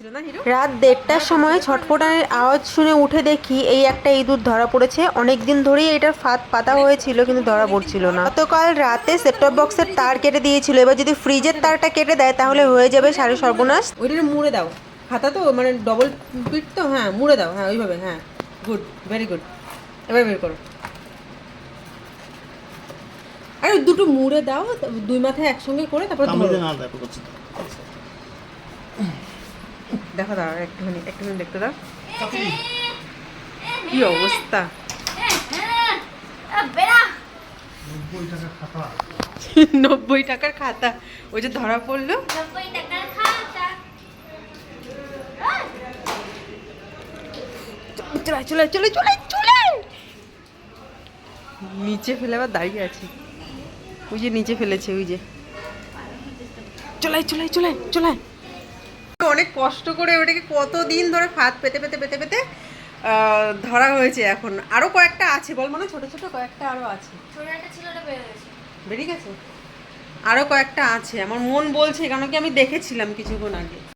রাত 1:30টার সময় ছটফটানের আওয়াজ শুনে উঠে দেখি এই একটা ইঁদুর ধরা পড়েছে। অনেকদিন ধরেই এটার ফাঁদ পাতা হয়েছিল কিন্তু ধরা পড়ছিল না। গতকাল রাতে সেটটপ বক্সের তার কেটে দিয়েছিল, এবার যদি ফ্রিজের তারটা কেটে দেয় তাহলে হয়ে যাবে সাড়ে সর্বনাশ। ওইটা মুড়ে দাও, খাতা তো মানে ডবল পিট তো, হ্যাঁ মুড়ে দাও, হ্যাঁ ওইভাবে, হ্যাঁ গুড, ভেরি গুড। এবার বের করো। আরে দুটো মুড়ে দাও, দুই মাথায় একসঙ্গে করে তারপর ধরো। দেখো দাও একটুখানি দেখতে দাও কি অবস্থা। 90 টাকার খাতা, ওই যে ধরা পড়লো। চলে চলে চলে চলে চলে নিচে ফেলে আবার দাঁড়িয়ে আছে, ওই যে নিচে ফেলেছে, ওই যে চলে চলে চলে চলে। অনেক কষ্ট করে ওটাকে কতদিন ধরে ফাঁদ পেতে পেতে পেতে পেতে ধরা হয়েছে। এখন আরো কয়েকটা আছে, বল মানে ছোট ছোট কয়েকটা আরো আছে, বেরিয়ে গেছে, আরো কয়েকটা আছে। আমার মন বলছে, কারণ কি আমি দেখেছিলাম কিছুক্ষণ আগে।